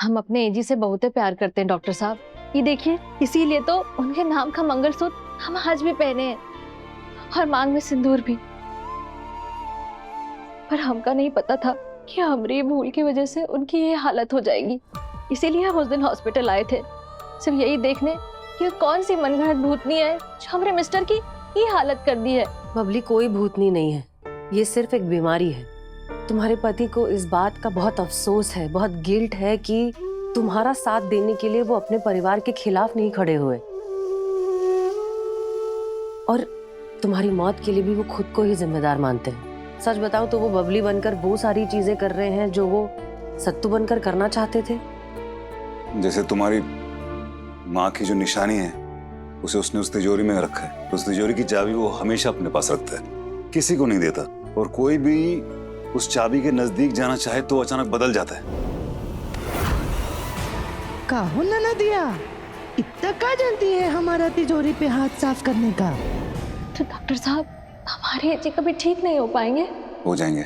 हम अपने एजी से बहुत प्यार करते हैं डॉक्टर साहब। ये देखिए, इसीलिए तो उनके नाम का मंगलसूत्र हम आज भी पहने हैं और मांग में सिंदूर भी। पर हमका नहीं पता था कि हमारी भूल की वजह से उनकी ये हालत हो जाएगी। इसीलिए हम उस दिन हॉस्पिटल आए थे, सिर्फ यही देखने कि कौन सी मनगढ़ंत भूतनी है जो हमारे मिस्टर की ये हालत कर दी है। बबली, कोई भूतनी नहीं है, ये सिर्फ एक बीमारी है। तुम्हारे पति को इस बात का बहुत अफसोस है, बहुत गिल्ट है कि तुम्हारा साथ देने के लिए वो अपने परिवार के खिलाफ नहीं खड़े हुए, और तुम्हारी मौत के लिए भी वो खुद को ही जिम्मेदार मानते हैं। सच बताओ तो वो बबली बनकर वो सारी चीजें कर रहे हैं जो वो सत्तू बनकर करना चाहते थे। जैसे तुम्हारी माँ की जो निशानी है उसे उसने उस तिजोरी में रखा है, उस तिजोरी की चाबी वो हमेशा अपने पास रखता है, किसी को नहीं देता। और कोई भी उस चाबी के नजदीक जाना चाहे तो अचानक बदल जाता है। काहो ना दिया, इतना का जानती है हमारा तिजोरी पे हाथ साफ करने का? तो डॉक्टर साहब, हमारे एजी कभी ठीक नहीं हो पाएंगे? हो जाएंगे,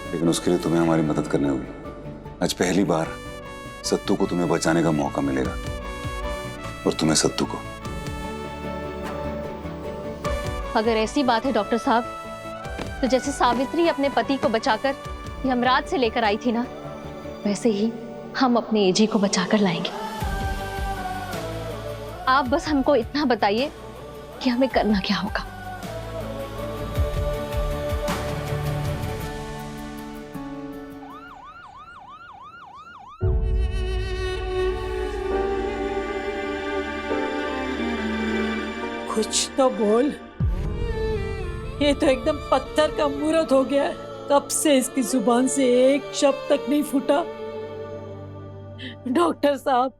लेकिन उसके लिए तुम्हें हमारी मदद करनी होगी। आज पहली बार सत्तू को तुम्हें बचाने का मौका मिलेगा, और तुम्हें सत्तू को। अगर ऐसी बात है डॉक्टर साहब, तो जैसे सावित्री अपने पति को बचाकर यमराज से लेकर आई थी ना, वैसे ही हम अपने एजी को बचाकर लाएंगे। आप बस हमको इतना बताइए कि हमें करना क्या होगा। कुछ तो बोल, ये तो एकदम पत्थर का मूर्त हो गया है। कब से इसकी जुबान से एक शब्द तक नहीं फूटा। डॉक्टर साहब।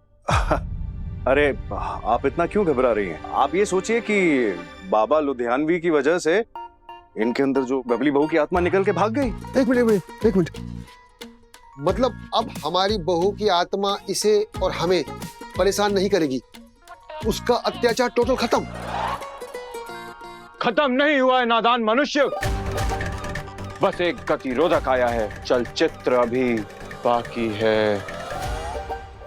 अरे आप इतना क्यों घबरा रही हैं? आप ये सोचिए कि बाबा लुधियानवी की वजह से इनके अंदर जो बबली बहू की आत्मा निकल के भाग गई। एक मिनट। मतलब अब हमारी बहू की आत्मा इसे और हमें परेशान नहीं करेगी, उसका अत्याचार टोटल खत्म? खत्म नहीं हुआ है नादान मनुष्य, बस एक गतिरोधक आया है। चलचित्र अभी बाकी है।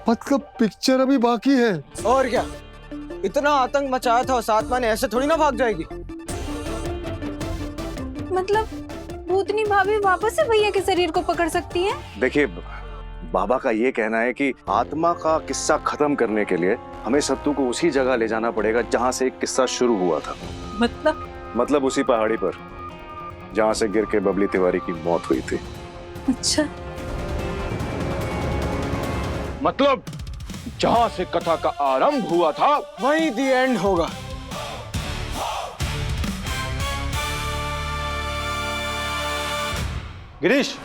मतलब पिक्चर अभी बाकी है? और क्या, इतना आतंक मचाया था उस आत्मा ने, ऐसे थोड़ी ना भाग जाएगी। मतलब भूतनी भाभी वापस से भैया के शरीर को पकड़ सकती है? देखिए, बाबा का ये कहना है कि आत्मा का किस्सा खत्म करने के लिए हमें सत्तू को उसी जगह ले जाना पड़ेगा जहां से एक किस्सा शुरू हुआ था। मतलब उसी पहाड़ी पर जहां से गिर के बबली तिवारी की मौत हुई थी। अच्छा, मतलब जहां से कथा का आरंभ हुआ था वहीं दी एंड होगा। गिरीश,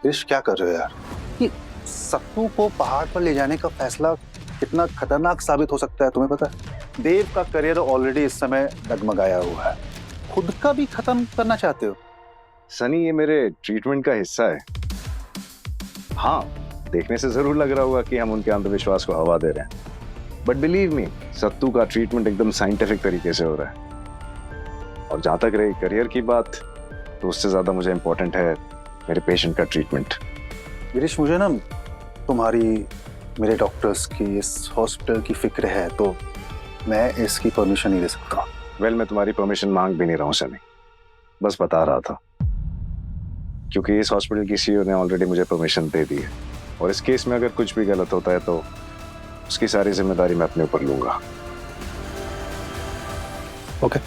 गिरीश क्या कर रहे हो यार? ये सत्तू को पहाड़ पर ले जाने का फैसला कितना खतरनाक साबित हो सकता है तुम्हें पता है? देव का करियर ऑलरेडी इस समय डगमगाया हुआ है, खुद का भी खत्म करना चाहते हो? सनी, ये मेरे ट्रीटमेंट का हिस्सा है। हाँ, देखने से जरूर लग रहा होगा कि हम उनके अंधविश्वास को हवा दे रहे हैं, बट बिलीव मी, सत्तू का ट्रीटमेंट एकदम साइंटिफिक तरीके से हो रहा है। और जहां तक रही करियर की बात, तो उससे ज्यादा मुझे इंपॉर्टेंट है मेरे पेशेंट का ट्रीटमेंट। गिरीश, मुझे ना तुम्हारी, मेरे डॉक्टर्स की, इस हॉस्पिटल की फिक्र है, तो मैं इसकी परमिशन नहीं दे सकता। वेल, मैं तुम्हारी परमिशन मांग भी नहीं रहा हूँ सनी, बस बता रहा था, क्योंकि इस हॉस्पिटल की सीईओ ने ऑलरेडी मुझे परमिशन दे दी है, और इस केस में अगर कुछ भी गलत होता है तो उसकी सारी जिम्मेदारी मैं अपने ऊपर लूंगा। ओके।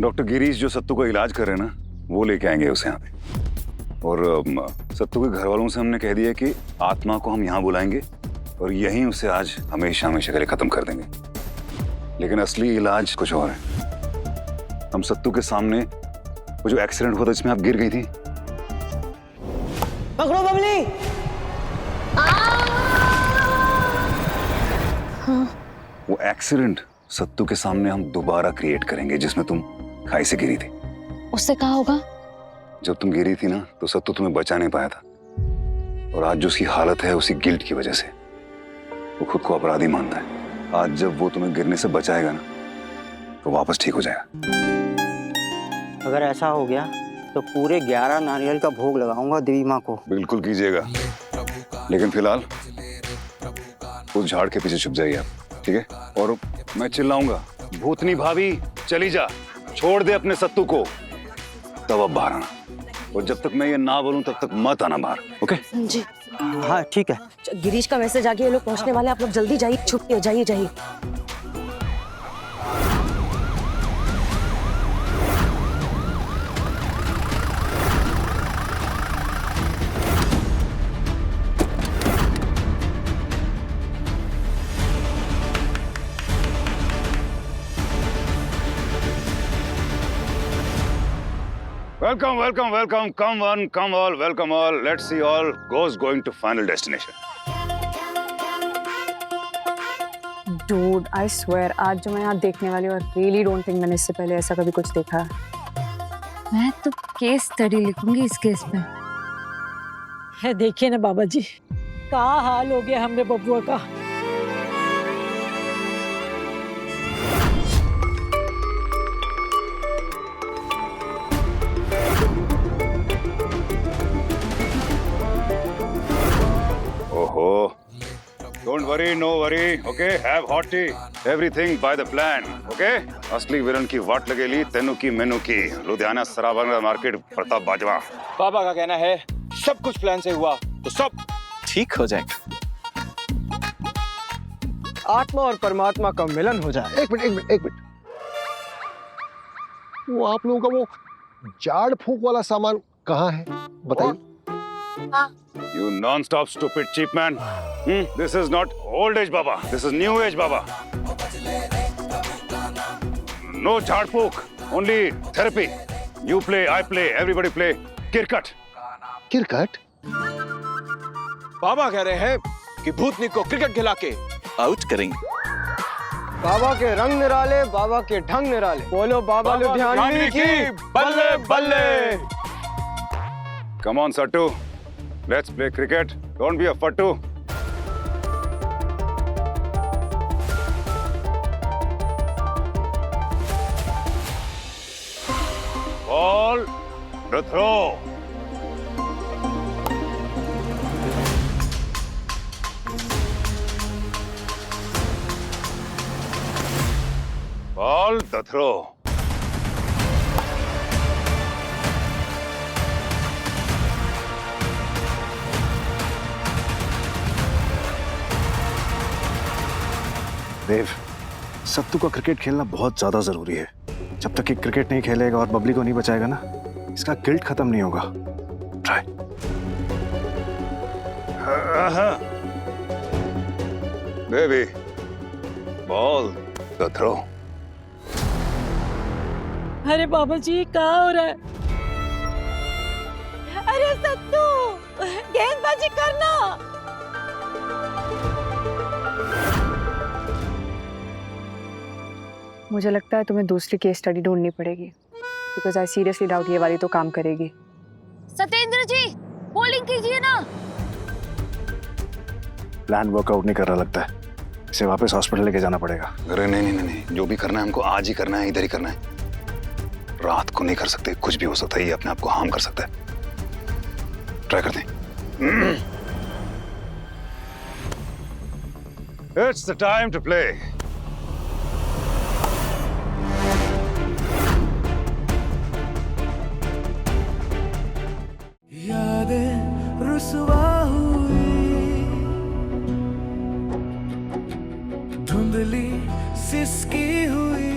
डॉक्टर गिरीश जो सत्तू का इलाज कर रहे हैं ना, वो लेके आएंगे उसे यहाँ पे। और सत्तू के घर वालों से हमने कह दिया कि आत्मा को हम यहाँ बुलाएंगे और यहीं उसे आज हमेशा हमेशा के लिए खत्म कर देंगे। लेकिन असली इलाज कुछ और है। हम सत्तू के सामने वो जो एक्सीडेंट हुआ था जिसमें आप गिर गई थी, पकड़ो बबली। वो एक्सीडेंट सत्तू के सामने हम दोबारा क्रिएट करेंगे जिसमें तुम खाई से गिरी थी। उससे क्या होगा? जब तुम गिरी थी ना, तो सत्तू तुम्हें बचा नहीं पाया था, और आज जो उसकी हालत है उसी गिल्ट की वजह से वो खुद को अपराधी मानता है। आज जब वो तुम्हें गिरने से बचाएगा ना, तो वापस ठीक हो जाएगा। अगर ऐसा हो गया तो पूरे 11 नारियल का भोग लगाऊंगा देवी माँ को। बिल्कुल कीजिएगा, लेकिन फिलहाल उस झाड़ के पीछे छुप जाइए आप, ठीक है? और मैं चिल्लाऊंगा, भूतनी भाभी चली जा, छोड़ दे अपने सत्तू को, तब अब बाहर आना। और जब तक मैं ये ना बोलूं तब तक मत आना बाहर, ओके? जी हाँ ठीक है। गिरीश का मैसेज आ गया, ये लोग पहुंचने वाले हैं, आप लोग जल्दी जाइए, छुप के जाइए जाइए। Welcome, welcome, welcome. Come one, come all, welcome all. Let's see all goes going to final destination. Dude I swear आज जो मैं यहाँ देखने वाली हूँ, रियली डोंट थिंक मैंने इससे पहले ऐसा कभी कुछ देखा है। मैं तो केस स्टडी लिखूंगी इस केस पे। है देखिए ना बाबा जी, क्या हाल हो गया हमरे बबुआ का। Oh, don't worry, no worry, okay? Have hot tea. Everything by the plan, okay? असली विलन की वाट लगेली, तेनू की मेनू की। लुधियाना सराबंगा मार्केट, प्रताप बाजवा। पापा का कहना है सब कुछ प्लान से हुआ तो सब ठीक हो जाएगा। आत्मा और परमात्मा का मिलन हो जाए। एक मिनट। वो आप लोगों का वो झाड़ फूक वाला सामान कहाँ है, बताइए। You non-stop stupid cheap man. This is not old age Baba. This is new age Baba. No jhadpuk, only therapy. You play, I play, everybody play. Cricket. Cricket? पापा कह रहे हैं कि भूतनी को क्रिकेट खिला के आउट करेंगे। बाबा के रंग निराले, बाबा के ढंग निराले। बोलो बाबा लुधियानवी की बल्ले बल्ले। Come on, Sattu. Let's play cricket. Don't be a fattu. Ball, the throw. Ball, the throw. देव, सत्तू का क्रिकेट खेलना बहुत ज्यादा जरूरी है। जब तक ये क्रिकेट नहीं खेलेगा और बबली को नहीं बचाएगा ना, इसका गिल्ट खत्म नहीं होगा। Try. Baby, ball, the throw. अरे बाबा जी क्या हो रहा है? अरे सत्तू, गेंदबाजी करना। मुझे लगता है तुम्हें दूसरी केस स्टडी ढूंढनी पड़ेगी, बिकॉज आई सीरियसली डाउट ये वाली तो काम करेगी। सत्येंद्र जी, बॉलिंग कीजिए ना। प्लान वर्कआउट नहीं कर रहा लगता है, इसे वापस हॉस्पिटल लेके जाना पड़ेगा। अरे नहीं, जो भी करना है हमको आज ही करना है, इधर ही करना है। रात को नहीं कर सकते, कुछ भी हो सकता है, ये अपने आप को हार्म कर सकता है। ट्राई करते हैं। It's the time to play. यादें रुसवा हुई, धुंधली सिसकी हुई,